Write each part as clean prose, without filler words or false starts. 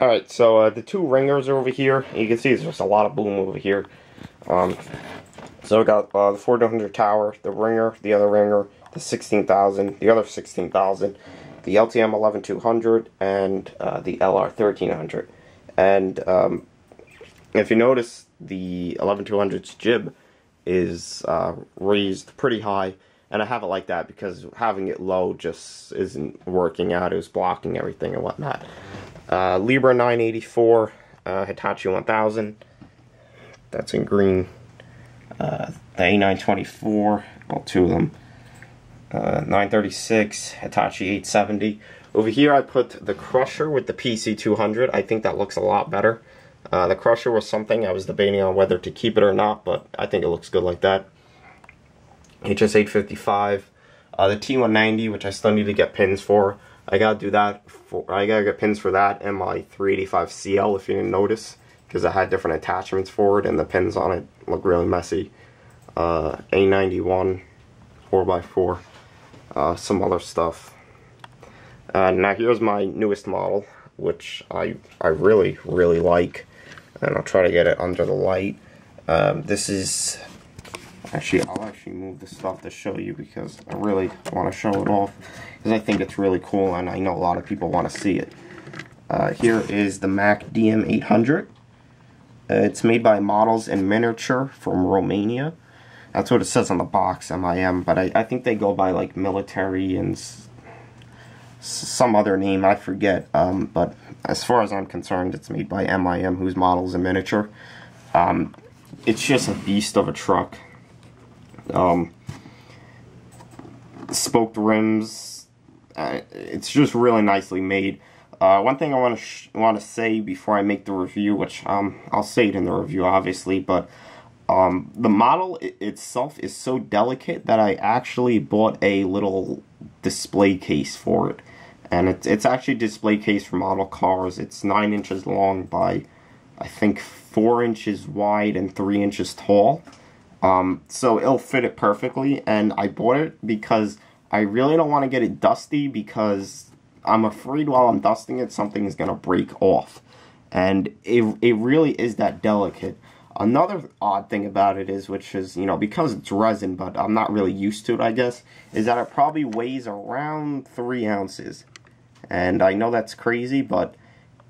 Alright, so the two ringers are over here. You can see there's just a lot of boom over here. So I got the 1400 tower, the ringer, the other ringer, the 16,000, the other 16,000, the LTM 11200, and the LR 1300. And if you notice, the 11200's jib is raised pretty high, and I have it like that because having it low just isn't working out. It was blocking everything and whatnot. Libra 984, Hitachi 1000, that's in green. The A924, well, two of them. 936, Hitachi 870. Over here I put the Crusher with the PC200. I think that looks a lot better. The Crusher was something I was debating on whether to keep it or not, but I think it looks good like that. HS855. The T190, which I still need to get pins for. I gotta do that. I gotta get pins for that and my 385CL, if you didn't notice, because I had different attachments for it and the pins on it look really messy. A91 4x4, some other stuff. Now here's my newest model, which I really like, and I'll try to get it under the light. This is I'll actually move the stuff to show you because I really want to show it off because I think it's really cool and I know a lot of people want to see it. Here is the Mac DM800. It's made by Models in Miniature from Romania. That's what it says on the box, MIM, but I think they go by like military and some other name, I forget. But as far as I'm concerned, it's made by MIM, who's Models in Miniature. It's just a beast of a truck. Spoked rims, it's just really nicely made. One thing I want to say before I make the review, which I'll say it in the review obviously, but the model itself is so delicate that I actually bought a little display case for it, and it's actually a display case for model cars. It's 9 inches long by I think 4 inches wide and 3 inches tall. So it'll fit it perfectly, and I bought it because I really don't want to get it dusty because I'm afraid while I'm dusting it, something is going to break off. And it really is that delicate. Another odd thing about it is, which is, you know, because it's resin, but I'm not really used to it, I guess, is that it probably weighs around 3 ounces. And I know that's crazy, but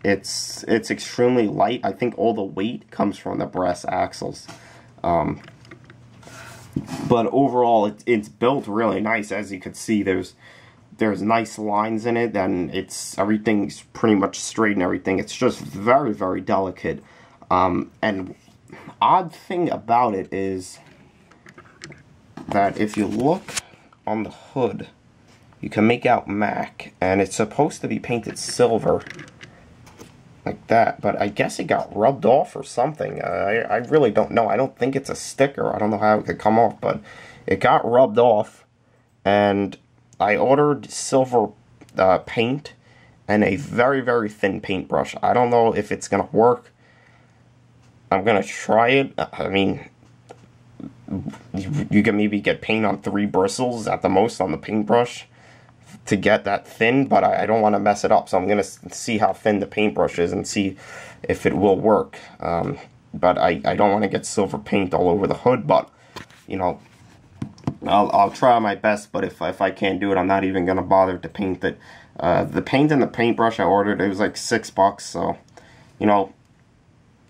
it's extremely light. I think all the weight comes from the brass axles. But overall, it's built really nice. As you can see, there's nice lines in it, and everything's pretty much straight and everything. It's just very delicate. And odd thing about it is that if you look on the hood, you can make out Mac, and it's supposed to be painted silver like that, but I guess it got rubbed off or something. I really don't know. I don't think it's a sticker. I don't know how it could come off, but it got rubbed off, and I ordered silver paint and a very thin paintbrush. I don't know if it's gonna work. I'm gonna try it. I mean, you can maybe get paint on 3 bristles at the most on the paintbrush to get that thin, but I don't want to mess it up, so I'm going to see how thin the paintbrush is and see if it will work. But I don't want to get silver paint all over the hood, but, you know, I'll try my best, but if I can't do it, I'm not even going to bother to paint it. The paint and the paintbrush I ordered, it was like $6, so, you know,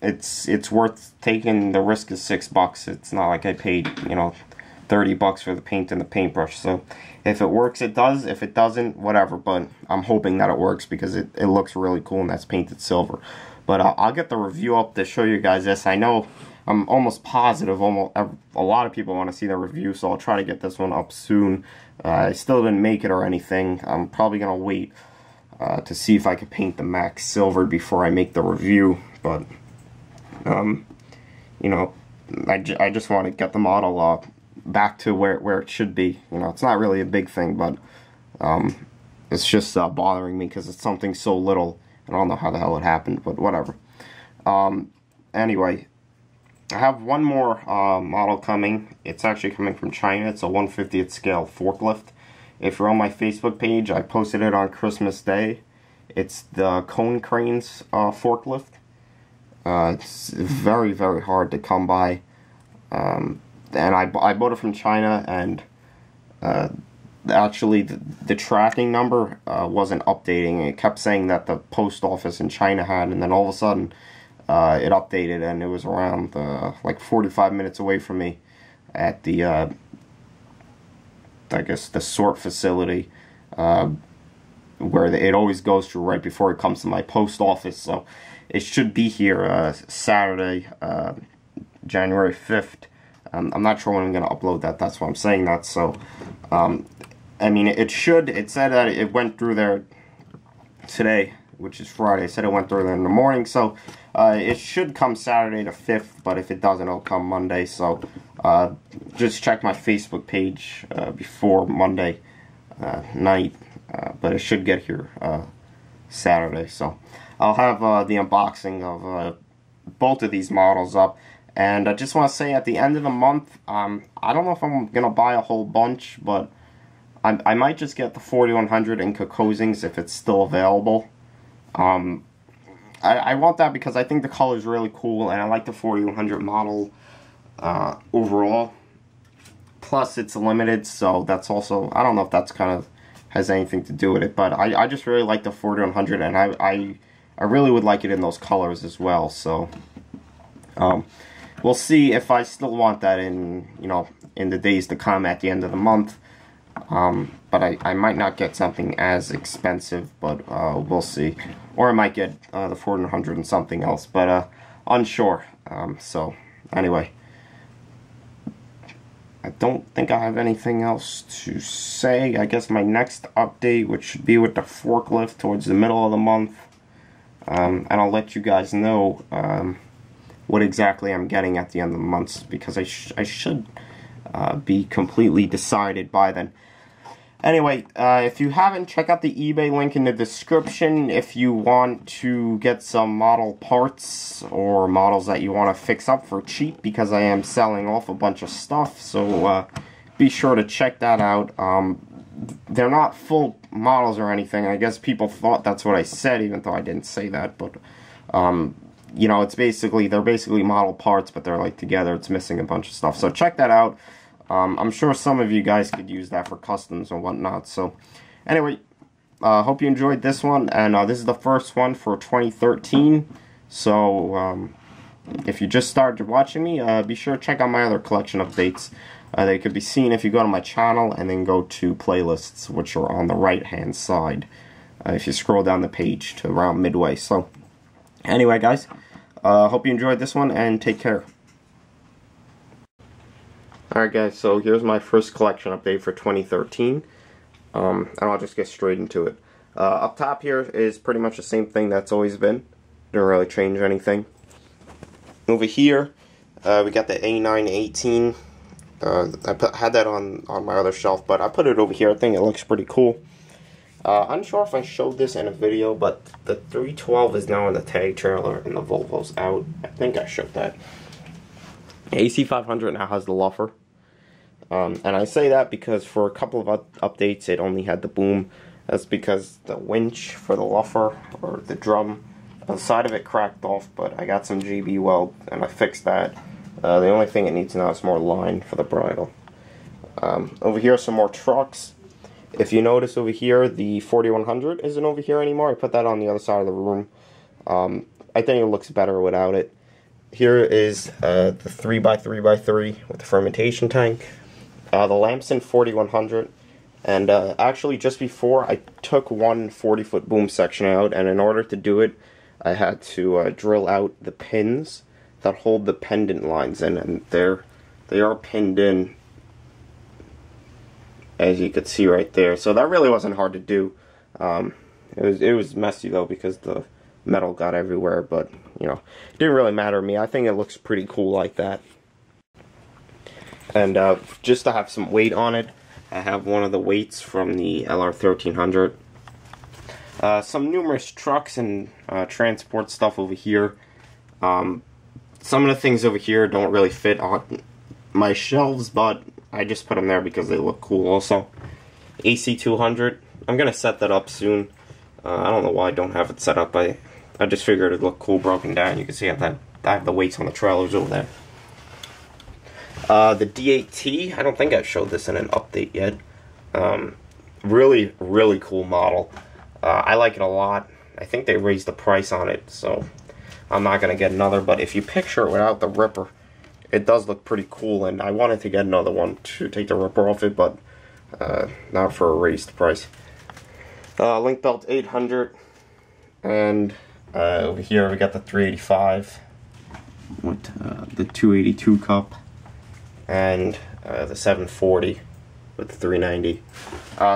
it's worth taking the risk of $6. It's not like I paid, you know, $30 for the paint and the paintbrush. So if it works, it does. If it doesn't, whatever. But I'm hoping that it works because it looks really cool, and that's painted silver. But I'll get the review up to show you guys this. I know I'm almost positive a lot of people want to see the review, so I'll try to get this one up soon. I still didn't make it or anything. I'm probably going to wait to see if I can paint the Mac silver before I make the review. But, you know, I just want to get the model back to where it should be. You know, it's not really a big thing, but it's just bothering me because it's something so little. I don't know how the hell it happened, but whatever. Anyway, I have one more model coming. It's actually coming from China. It's a 1/50th scale forklift. If you're on my Facebook page, I posted it on Christmas Day. It's the Konecranes forklift. It's very, very hard to come by. And I bought it from China, and actually the tracking number wasn't updating. It kept saying that the post office in China had, and then all of a sudden it updated, and it was around like 45 minutes away from me at the I guess the sort facility where it always goes through right before it comes to my post office. So it should be here Saturday, January 5th. I'm not sure when I'm going to upload that. That's why I'm saying that. So, I mean, it said that it went through there today, which is Friday. It said it went through there in the morning. So, it should come Saturday the 5th. But if it doesn't, it'll come Monday. So, just check my Facebook page before Monday night. But it should get here Saturday. So, I'll have the unboxing of both of these models up. And I just want to say, at the end of the month, I don't know if I'm going to buy a whole bunch, but I might just get the 4100 in Kokosings if it's still available. I want that because I think the color is really cool, and I like the 4100 model overall. Plus, it's limited, so that's also, I don't know if that's kind of has anything to do with it, but I just really like the 4100, and I really would like it in those colors as well, so we'll see if I still want that in, in the days to come at the end of the month. But I might not get something as expensive, but we'll see. Or I might get the 4100 and something else, but unsure. So, anyway. I don't think I have anything else to say. I guess my next update, which should be with the forklift towards the middle of the month. And I'll let you guys know what exactly I'm getting at the end of the month, because I should be completely decided by then. Anyway, if you haven't, check out the eBay link in the description if you want to get some model parts or models that you want to fix up for cheap, because I am selling off a bunch of stuff, so be sure to check that out. They're not full models or anything. I guess people thought that's what I said, even though I didn't say that, but it's they're basically model parts, but they're like together. It's missing a bunch of stuff, so check that out. I'm sure some of you guys could use that for customs and whatnot. So, anyway, hope you enjoyed this one, and this is the first one for 2013. So, if you just started watching me, be sure to check out my other collection updates. They could be seen if you go to my channel and then go to playlists, which are on the right-hand side. If you scroll down the page to around midway. So, anyway, guys, hope you enjoyed this one, and take care. Alright guys, so here's my first collection update for 2013, and I'll just get straight into it. Up top here is pretty much the same thing that's always been. Didn't really change anything. Over here, we got the A918. I had that on my other shelf, but I put it over here. I think it looks pretty cool. I'm sure if I showed this in a video, but the 312 is now in the tag trailer and the Volvo's out. I think I showed that. AC500 now has the Luffer. And I say that because for a couple of updates it only had the boom. That's because the winch for the Luffer, or the drum, the side of it cracked off, but I got some GB weld and I fixed that. The only thing it needs now is more line for the bridle. Over here are some more trucks. If you notice over here, the 4100 isn't over here anymore. I put that on the other side of the room. I think it looks better without it. Here is the 3x3x3 with the fermentation tank. The Lamson 4100. And actually, just before, I took one 40-foot boom section out, and in order to do it, I had to drill out the pins that hold the pendant lines in, and they are pinned in, as you could see right there. So that really wasn't hard to do. It was messy though, because the metal got everywhere, but it didn't really matter to me. I think it looks pretty cool like that. And just to have some weight on it, I have one of the weights from the LR1300. Some numerous trucks and transport stuff over here. Some of the things over here don't really fit on my shelves, but I just put them there because they look cool also. AC200, I'm going to set that up soon. I don't know why I don't have it set up. I just figured it'd look cool broken down. You can see I have the weights on the trailers over there. The D8T, I don't think I've showed this in an update yet. Really, really cool model. I like it a lot. I think they raised the price on it, so I'm not going to get another. But if you picture it without the ripper, it does look pretty cool. And I wanted to get another one to take the ripper off it, but not for a raised price. Link-Belt 800. And over here we got the 385 with the 282 cup. And the 740 with the 390.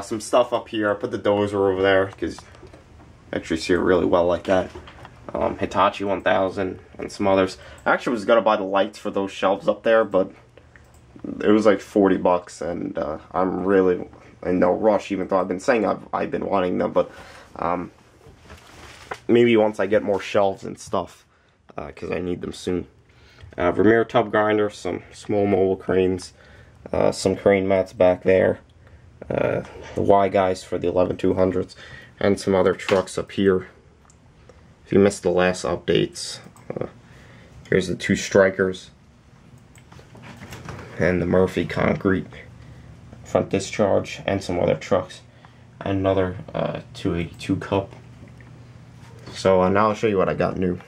Some stuff up here. I put the dozer over there because I actually see it really well like that. Hitachi 1000 and some others. I actually was gonna buy the lights for those shelves up there, but it was like 40 bucks, and I'm really in no rush. Even though I've been saying I've been wanting them, but maybe once I get more shelves and stuff, because I need them soon. Vermeer tub grinder, some small mobile cranes, some crane mats back there, the Y guys for the 11200s, and some other trucks up here. If you missed the last updates, here's the 2 Strikers and the Murphy concrete front discharge, and some other trucks, and another 282 cup. So now I'll show you what I got new.